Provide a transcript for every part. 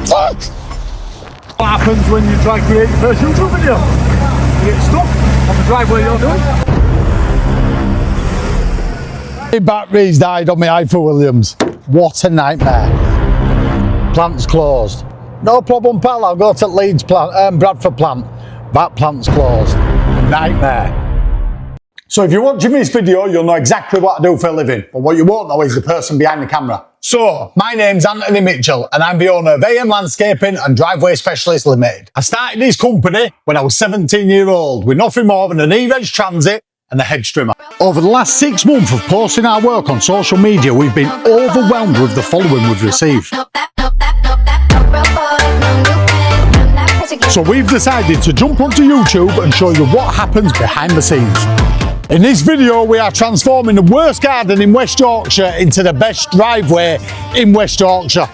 Fuck! What happens when you try to create your first YouTube video? You get stuck on the driveway you're doing. My batteries died on my iPhone Williams. What a nightmare. Plant's closed. No problem, pal, I'll go to Leeds plant, Bradford plant. That plant's closed. Nightmare. So if you're watching this video, you'll know exactly what I do for a living, but what you won't know is the person behind the camera. So, my name's Anthony Mitchell and I'm the owner of AM Landscaping and Driveway Specialist Limited. I started this company when I was 17 years old with nothing more than an E-Reg Transit and a hedge trimmer. Over the last 6 months of posting our work on social media, we've been overwhelmed with the following we've received. So we've decided to jump onto YouTube and show you what happens behind the scenes. In this video, we are transforming the worst garden in West Yorkshire into the best driveway in West Yorkshire.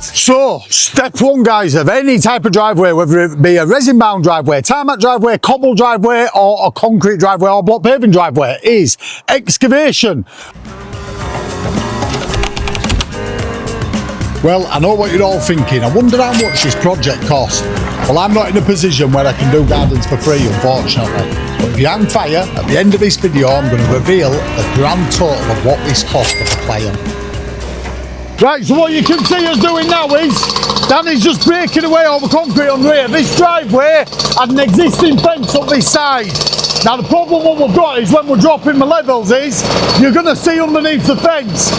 So, step one, guys, of any type of driveway, whether it be a resin bound driveway, tarmac driveway, cobble driveway, or a concrete driveway or block paving driveway, is excavation. Well, I know what you're all thinking. I wonder how much this project cost. Well, I'm not in a position where I can do gardens for free, unfortunately. But if you hang fire, at the end of this video, I'm going to reveal the grand total of what this cost for the client. Right, so what you can see us doing now is, Danny's just breaking away all the concrete under here. This driveway had an existing fence up this side. Now the problem what we've got is when we're dropping the levels is, you're going to see underneath the fence.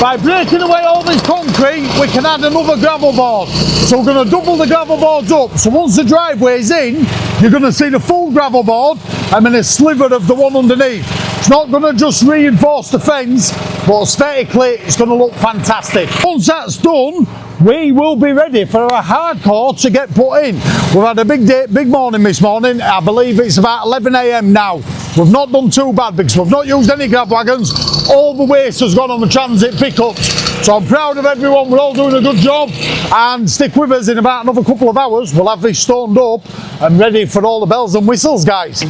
By breaking away all this concrete, we can add another gravel board. So we're going to double the gravel boards up. So once the driveway is in, you're going to see the full gravel board and then a sliver of the one underneath. It's not going to just reinforce the fence, but aesthetically it's going to look fantastic. Once that's done, we will be ready for a hardcore to get put in. We've had a big morning this morning. I believe it's about 11 AM now. We've not done too bad because we've not used any grab wagons. All the waste has gone on the transit pickups. So I'm proud of everyone. We're all doing a good job. And stick with us, in about another couple of hours, we'll have this stoned up and ready for all the bells and whistles, guys.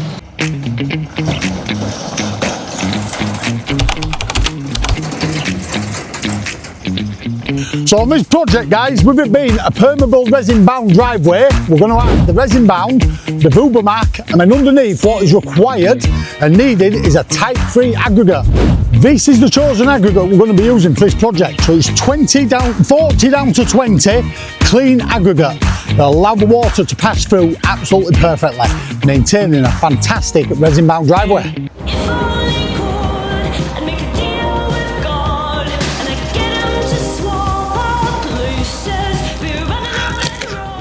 So on this project, guys, with it being a permeable resin bound driveway, we're going to add the resin bound, the Vubermac, and then underneath what is required and needed is a type 3 aggregate. This is the chosen aggregate we're going to be using for this project. So it's 40 down to 20 clean aggregate. It'll allow the water to pass through absolutely perfectly, maintaining a fantastic resin bound driveway.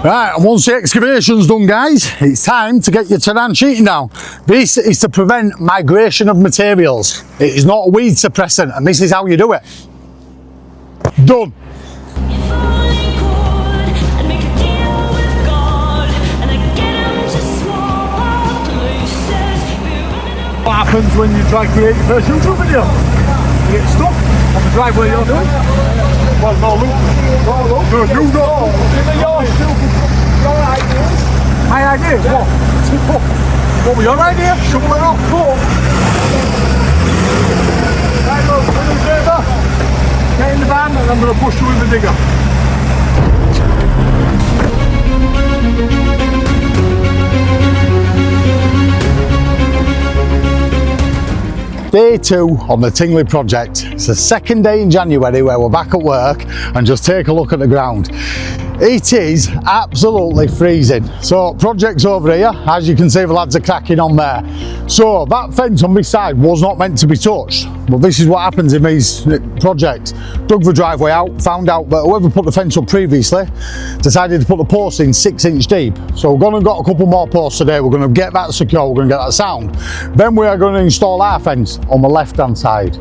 Right, and once the excavation's done, guys, it's time to get your terrain sheeting down. This is to prevent migration of materials. It is not a weed suppressant, and this is how you do it. Done. What happens when you try to create your first YouTube video? You get stuck on the driveway you're doing. Well, no, look. No, you know. Your ideas. My ideas? What? What were your ideas? Shovel it up. Right, look, do me a favour. Get in the van and I'm going to push you in the digger. Day 2 on the Tingley project. It's the second day in January where we're back at work and just take a look at the ground. It is absolutely freezing. So project's over here. As you can see, the lads are cracking on there. So that fence on this side was not meant to be touched. But this is what happens in these projects. Dug the driveway out, found out that whoever put the fence up previously decided to put the posts in 6 inch deep. So we're going to got a couple more posts today. We're going to get that secure, we're going to get that sound. Then we are going to install our fence on the left hand side.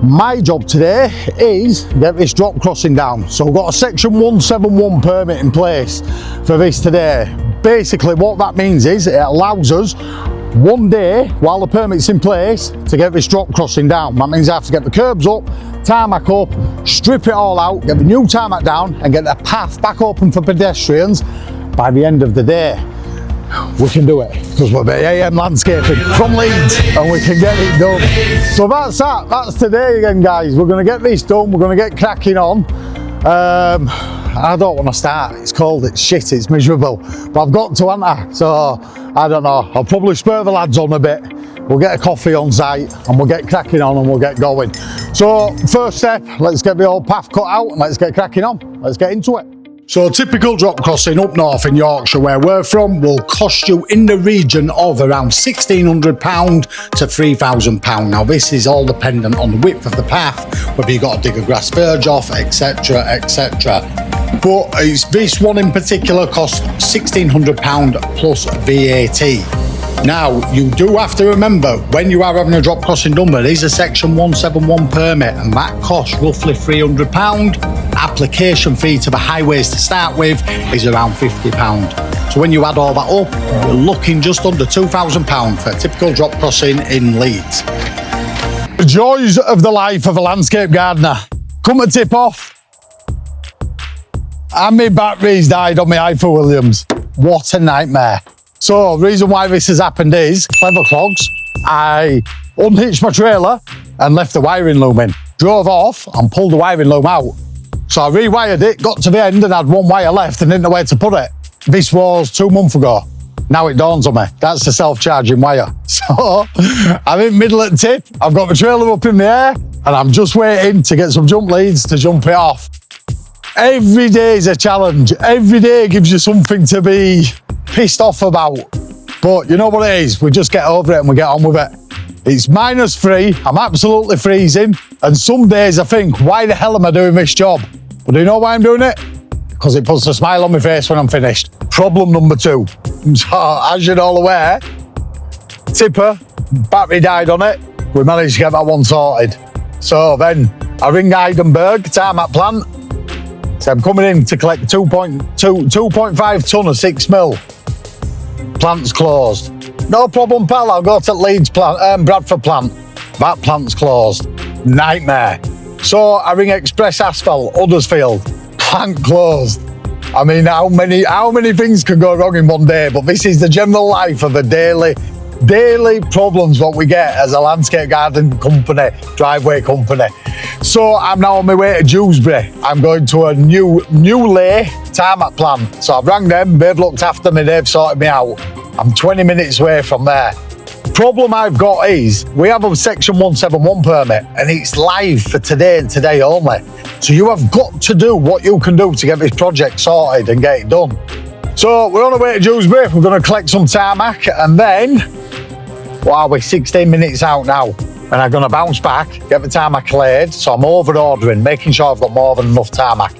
My job today is get this drop crossing down. So we've got a section 171 permit in place for this today. Basically what that means is it allows us one day while the permit's in place to get this drop crossing down. That means I have to get the curbs up, tarmac up, strip it all out, get the new tarmac down and get the path back open for pedestrians by the end of the day. We can do it because we're AM Landscaping from Leeds and we can get it done. So that's that. That's today again, guys. We're going to get this done. We're going to get cracking on. I don't want to start. It's cold, it's shit, it's miserable. But I've got to, haven't I? So, I don't know. I'll probably spur the lads on a bit. We'll get a coffee on site and we'll get cracking on and we'll get going. So, first step, let's get the old path cut out and let's get cracking on. Let's get into it. So, a typical drop crossing up north in Yorkshire, where we're from, will cost you in the region of around £1,600 to £3,000. Now, this is all dependent on the width of the path, whether you've got to dig a grass verge off, etc, etc. But this one in particular costs £1,600 plus VAT. Now, you do have to remember, when you are having a drop crossing done, there is a section 171 permit, and that costs roughly £300. Application fee to the highways to start with is around £50. So when you add all that up, you're looking just under £2,000 for a typical drop crossing in Leeds. The joys of the life of a landscape gardener. Come to tip off, and my batteries died on my iPhone Williams. What a nightmare. So, the reason why this has happened is, clever clogs, I unhitched my trailer and left the wiring loom in. Drove off and pulled the wiring loom out. So I rewired it, got to the end and had one wire left and didn't know where to put it. This was 2 months ago. Now it dawns on me, that's the self-charging wire. So, I'm in middle at the tip, I've got my trailer up in the air and I'm just waiting to get some jump leads to jump it off. Every day is a challenge. Every day gives you something to be pissed off about. But you know what it is, we just get over it and we get on with it. It's -3, I'm absolutely freezing, and some days I think, why the hell am I doing this job? But do you know why I'm doing it? Because it puts a smile on my face when I'm finished. Problem number 2. So, as you're all aware, tipper, battery died on it. We managed to get that one sorted. So then I ring Heidenberg, Tarmac plant. So I'm coming in to collect 2.5 tonne of 6mm. Plant's closed. No problem, pal, I'll go to Leeds plant, Bradford plant. That plant's closed. Nightmare. So I ring Express Asphalt, Huddersfield. Plant closed. I mean, how many things can go wrong in one day? But this is the general life of a daily problems what we get as a landscape garden company, driveway company. So I'm now on my way to Dewsbury. I'm going to a new lay Tarmac plant. So I've rang them, they've looked after me, they've sorted me out. I'm 20 minutes away from there. Problem I've got is, we have a section 171 permit and it's live for today and today only. So you have got to do what you can do to get this project sorted and get it done. So we're on our way to Dewsbury, we're going to collect some tarmac and then, wow, we're 16 minutes out now. And I'm going to bounce back, get the tarmac laid, so I'm over-ordering, making sure I've got more than enough tarmac.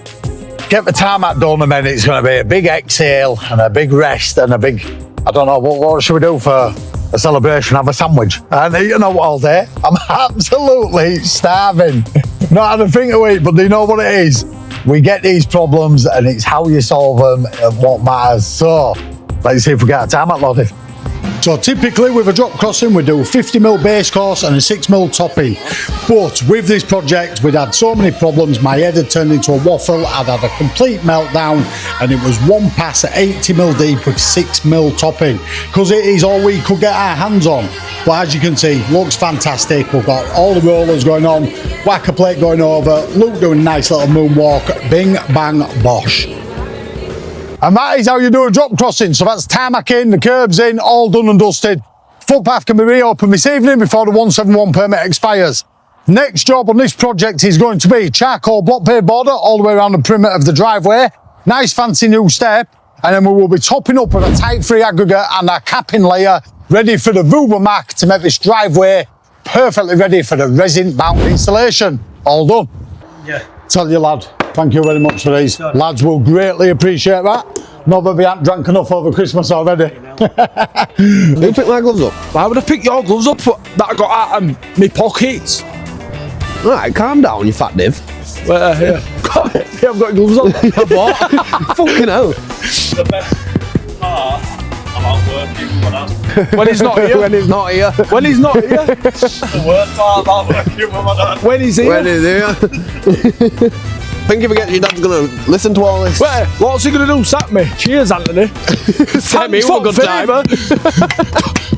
Get the tarmac done and then it's going to be a big exhale and a big rest and a big, I don't know, what should we do for a celebration? Have a sandwich and eating out all day. I'm absolutely starving. Not had a thing to eat, but do you know what it is? We get these problems and it's how you solve them and what matters. So, let's see if we get a tarmac loaded. So typically with a drop crossing we do 50mm base course and a 6mm topping. But with this project we'd had so many problems, my head had turned into a waffle, I'd had a complete meltdown and it was one pass at 80mm deep with 6mm topping. Because it is all we could get our hands on. But as you can see, looks fantastic. We've got all the rollers going on, whacker plate going over, Luke doing a nice little moonwalk, bing bang bosh. And that is how you do a drop crossing. So that's tarmac in, the curbs in, all done and dusted. Footpath can be reopened this evening before the 171 permit expires. Next job on this project is going to be charcoal block paved border all the way around the perimeter of the driveway. Nice fancy new step. And then we will be topping up with a type 3 aggregate and a capping layer ready for the Mac to make this driveway perfectly ready for the resin bound installation. All done. Yeah. Tell you lad, thank you very much for these. Lads will greatly appreciate that. Not that we haven't drank enough over Christmas already. You pick my gloves up? Why would I pick your gloves up that I got out of my pockets? Right, calm down, you fat div. Yeah, I've got gloves on. I bought. Fucking hell. The best part about working for us. When he's not here. When he's not here. When he's not here. The worst part about working for my dad. When he's here. When he's here. Think if you get your dad's gonna listen to all this? Wait, what's he gonna do? Sack me? Cheers, Anthony. Set me for a good time.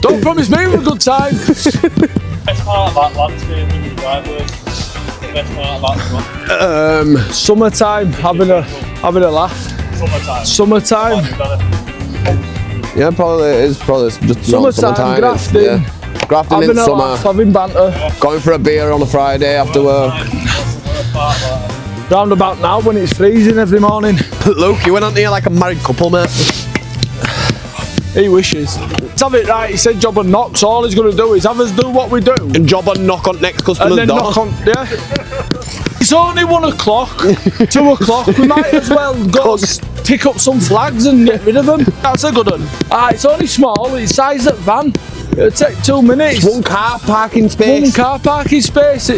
Don't promise me a good time. Best part about landscaping and driveway. The best part about the summertime, having a having a laugh. Summertime. Yeah, probably it is. Probably just not Summertime, grafting. Yeah. Grafting Having in a summer. laugh, having banter. Going for a beer on a Friday after work. Round about now when it's freezing every morning. Luke, you went on here like a married couple, mate. He wishes. Let's have it right, he said job and knock, so all he's going to do is have us do what we do. And job and knock on next customer's And then door. knock on, yeah. It's only 1 o'clock, 2 o'clock, we might as well go pick up some flags and get rid of them. That's a good one. It's only small, it's size at van. It'll take 2 minutes. One car parking space. One car parking space.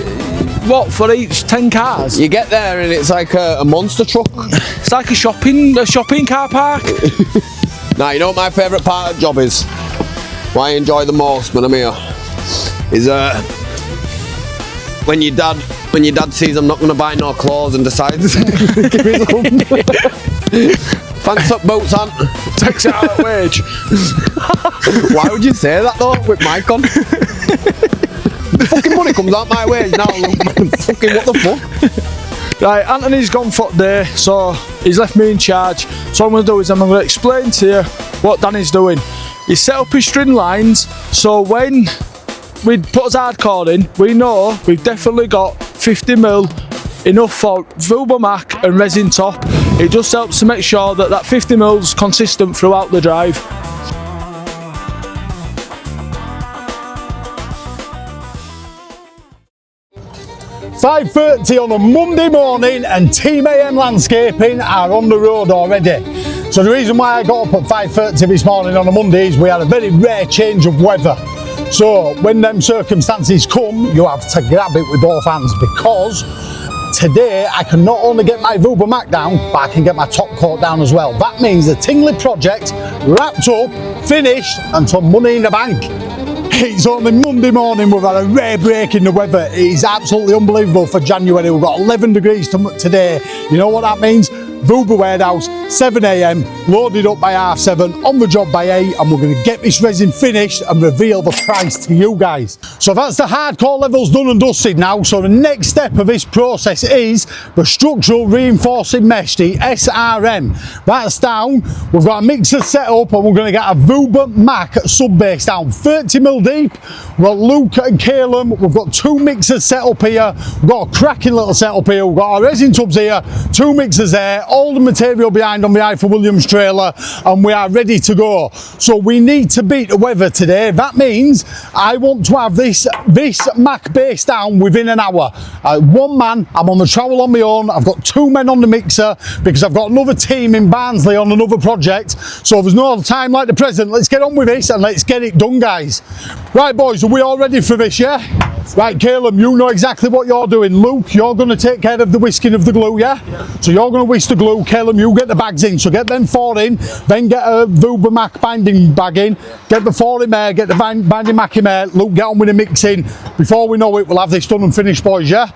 What, for each 10 cars? You get there and it's like a monster truck. It's like a shopping car park. Now, you know what my favourite part of the job is? What I enjoy the most when I'm here is when your dad sees I'm not going to buy no clothes and decides to give me some. Thanks up, boots, Aunt. Takes it out of wage. Why would you say that though, with mic on? The fucking money comes out my wage now, Luke. Fucking what the fuck? Right, Anthony's gone for the day, so he's left me in charge. So what I'm going to do is I'm going to explain to you what Danny's doing. He's set up his string lines, so when we put his hardcore in, we know we've definitely got 50mm enough for Vubermac and resin top. It just helps to make sure that that 50mm consistent throughout the drive. .5:30 on a Monday morning and Team AM Landscaping are on the road already. So the reason why I got up at 5:30 this morning on a Monday is we had a very rare change of weather. So when them circumstances come, you have to grab it with both hands, because today I can not only get my Vubermac down, but I can get my top coat down as well. That means the Tingley project wrapped up, finished, and some money in the bank. It's only Monday morning, we've had a rare break in the weather. It is absolutely unbelievable for January. We've got 11 degrees today. You know what that means? Vuber warehouse, 7 AM, loaded up by 7:30, on the job by 8, and we're going to get this resin finished and reveal the price to you guys. So that's the hardcore levels done and dusted now. So the next step of this process is the structural reinforcing mesh, the SRM. That's down. We've got a mixer set up and we're going to get a Vubermac subbase down, 30mm deep. We've got Luke and Calum. We've got 2 mixers set up here. We've got a cracking little setup here. We've got our resin tubs here, 2 mixers there, all the material behind on the Eiffel Williams trailer, and we are ready to go. So we need to beat the weather today. That means I want to have this Mac base down within an hour. One man, I'm on the trowel on my own. I've got 2 men on the mixer because I've got another team in Barnsley on another project. So there's no time like the present. Let's get on with this and let's get it done, guys. Right, boys, are we all ready for this, yeah? Right, Caleb, you know exactly what you're doing. Luke, you're going to take care of the whisking of the glue, yeah? So you're going to whisk the glue. Caleb, you get the bags in. So get them 4 in, then get a Vubermac binding bag in, get the 4 in there, get the binding mac in there. Luke, get on with the mixing. Before we know it, we'll have this done and finished, boys, yeah?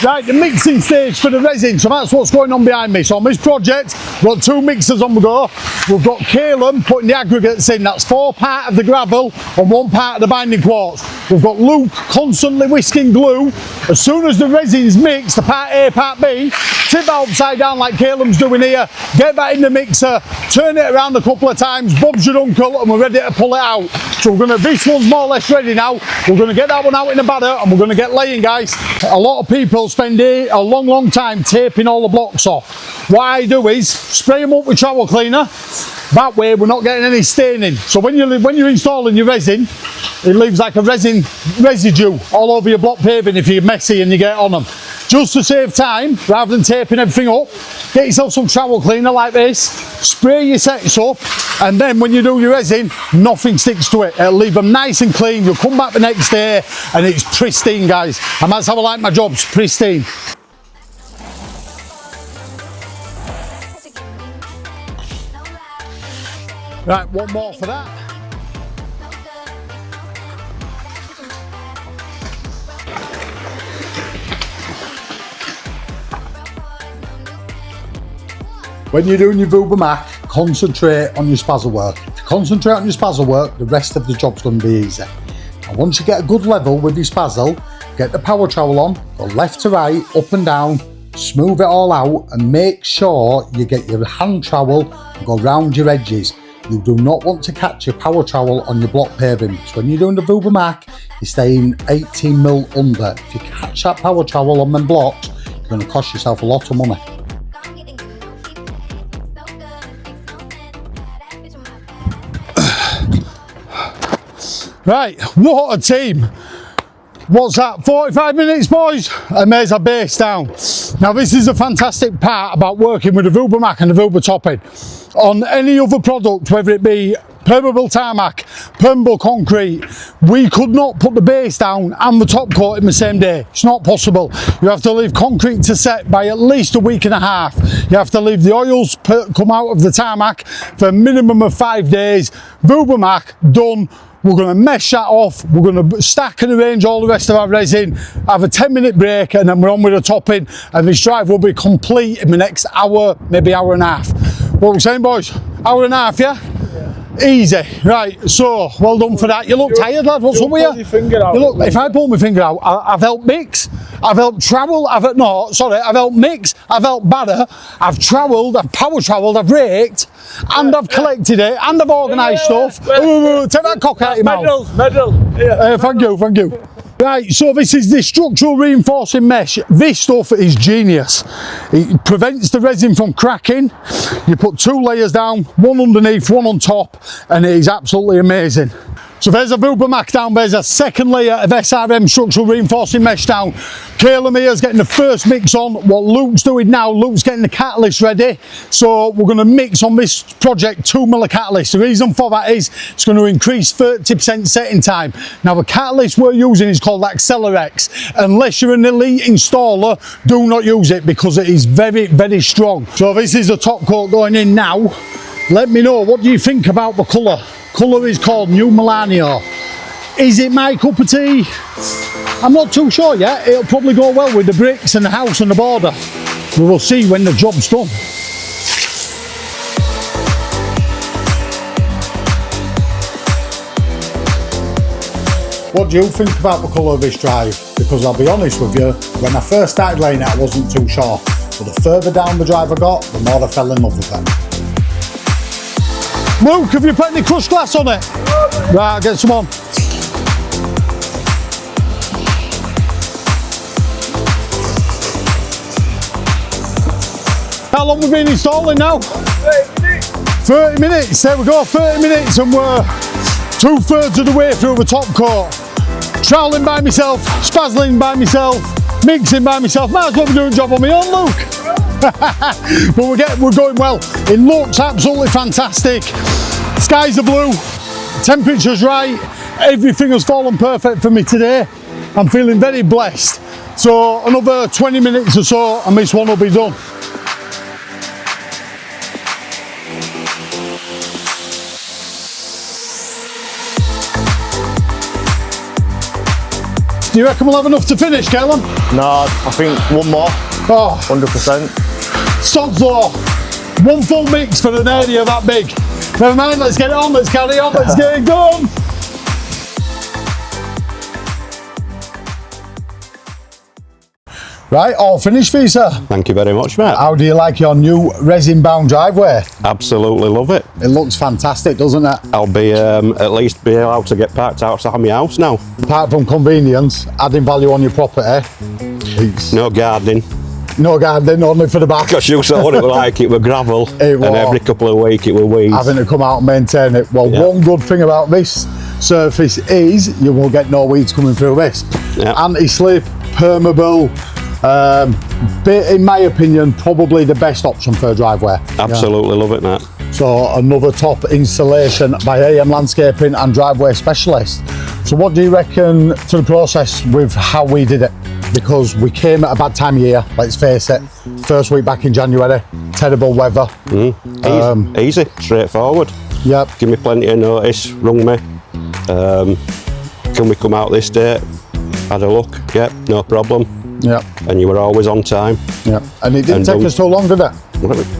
Right, the mixing stage for the resin, so that's what's going on behind me. So on this project, we've got 2 mixers on the go. We've got Caleb putting the aggregates in, that's 4 part of the gravel and 1 part of the binding quartz. We've got Luke constantly whisking glue. As soon as the resin's mixed, the part A, part B, tip that upside down like Caleb's doing here, get that in the mixer, turn it around a couple of times, Bob's your uncle, and we're ready to pull it out. So this one's more or less ready now. We're going to get that one out in the batter and we're going to get laying, guys. A lot of people spend a long time taping all the blocks off. What I do is spray them up with trowel cleaner. That way we're not getting any staining. So when you're installing your resin, it leaves like a resin residue all over your block paving if you're messy and you get on them. Just to save time, rather than taping everything up, get yourself some trowel cleaner like this, spray your sets up, and then when you do your resin, nothing sticks to it. It'll leave them nice and clean. You'll come back the next day and it's pristine, guys. And that's how I like my jobs, pristine. Right, 1 more for that. When you're doing your Vubermac, concentrate on your spazzle work. If you concentrate on your spazzle work, the rest of the job's going to be easy. And once you get a good level with your spazzle, get the power trowel on, go left to right, up and down, Smooth it all out and make sure you get your hand trowel and go round your edges. You do not want to catch your power trowel on your block paving. So when you're doing the Vubermac, you're staying 18mm under. If you catch that power trowel on them blocks, you're going to cost yourself a lot of money. Right, what a team. What's that, 45 minutes, boys? And there's our base down. Now this is a fantastic part about working with the Vubermac and the Vuber topping. On any other product, whether it be permeable tarmac, permeable concrete, we could not put the base down and the top coat in the same day. It's not possible. You have to leave concrete to set by at least a week and a half. You have to leave the oils come out of the tarmac for a minimum of 5 days. Vubermac, done. We're going to mesh that off, we're going to stack and arrange all the rest of our resin, have a 10-minute break, and then we're on with the topping, and this drive will be complete in the next hour, maybe hour and a half. What are we saying, boys? Hour and a half, yeah? Easy. Right, so well done for that. You look tired, lad. What's up with you? You look, if I pull my finger out, I've helped mix, I've helped trowel, I've helped mix, I've helped batter, I've trowelled, I've power trowelled, I've raked, and I've collected it, and I've organised stuff. Take that cock out of your mouth. Medal. Thank you. Right, so this is the structural reinforcing mesh. This stuff is genius. It prevents the resin from cracking. You put 2 layers down, one underneath, one on top, and it is absolutely amazing. So there's a Vubermac down, there's a second layer of SRM structural reinforcing mesh down. Caleb here's getting the first mix on. What Luke's doing now, Luke's getting the catalyst ready. So we're going to mix on this project 2mm of catalyst. The reason for that is it's going to increase 30% setting time. Now the catalyst we're using is called Accelerex. Unless you're an elite installer, do not use it because it is very, very strong. So this is the top coat going in now. Let me know, what do you think about the colour? Colour is called New Milano. Is it my cup of tea? I'm not too sure yet. It'll probably go well with the bricks and the house and the border. We will see when the job's done. What do you think about the colour of this drive? Because I'll be honest with you, when I first started laying it I wasn't too sure. But the further down the drive I got, the more I fell in love with it. Luke, have you put any crushed glass on it? Right, I'll get some on. How long have we been installing now? 30 minutes. 30 minutes, there we go, 30 minutes and we're 2/3 of the way through the top coat. Troweling by myself, spazzling by myself, mixing by myself. Might as well be doing a job on my own, Luke. But we're going well. It looks absolutely fantastic. Skies are blue, temperature's right, everything has fallen perfect for me today. I'm feeling very blessed. So another 20 minutes or so and this one will be done. Do you reckon we'll have enough to finish, Callum? No, I think one more. Oh, 100%. sod's law. One full mix for an area that big. Never mind, let's get it on, let's carry on, let's get it done. Right, all finished for you, sir. Thank you very much, mate. How do you like your new resin bound driveway? Absolutely love it. It looks fantastic, doesn't it? I'll be at least be able to get parked outside my house now. Apart from convenience, adding value on your property. No gardening. No gardening, only for the back. Because you saw what it was like, it was gravel, It and every couple of weeks it was weeds. Having to come out and maintain it. Well, Yeah. one good thing about this surface is you will get no weeds coming through this. Yeah. Anti-slip, permeable, in my opinion, probably the best option for a driveway. Absolutely love it, mate. So another top installation by AM Landscaping and Driveway Specialist. So what do you reckon to the process with how we did it? Because we came at a bad time of year, let's face it. First week back in January, terrible weather. Easy, straightforward. Yep. Give me plenty of notice, rung me. Can we come out this date? Had a look, yep, no problem. Yeah, and you were always on time. yeah. And it didn't And take don't- us too long, did it?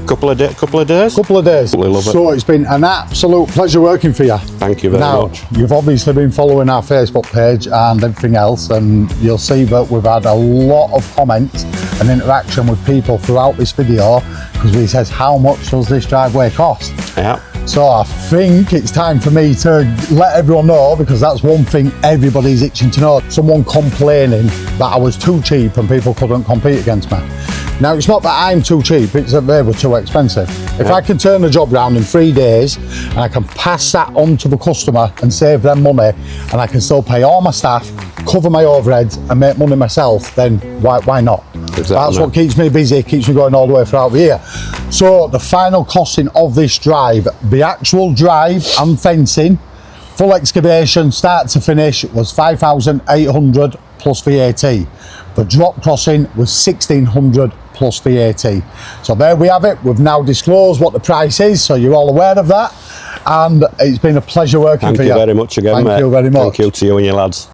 Couple of days. Couple of days. Absolutely love it. So it's been an absolute pleasure working for you. Thank you very Now, much. you've obviously been following our Facebook page and everything else, and you'll see that we've had a lot of comments and interaction with people throughout this video because we says, how much does this driveway cost? Yeah. So I think it's time for me to let everyone know, because that's one thing everybody's itching to know. Someone complaining that I was too cheap and people couldn't compete against me. Now, it's not that I'm too cheap, it's that they were too expensive. If I can turn the job round in 3 days and I can pass that on to the customer and save them money, and I can still pay all my staff, cover my overheads and make money myself, then why not? Exactly. That's what keeps me busy, keeps me going all the way throughout the year. So the final costing of this drive, the actual drive and fencing, full excavation, start to finish, was 5,800 plus VAT. The drop crossing was 1,600 plus VAT. So there we have it. We've now disclosed what the price is, so you're all aware of that. And it's been a pleasure working Thank for you you. very much again, Thank mate. you very much. Thank you to you and your lads.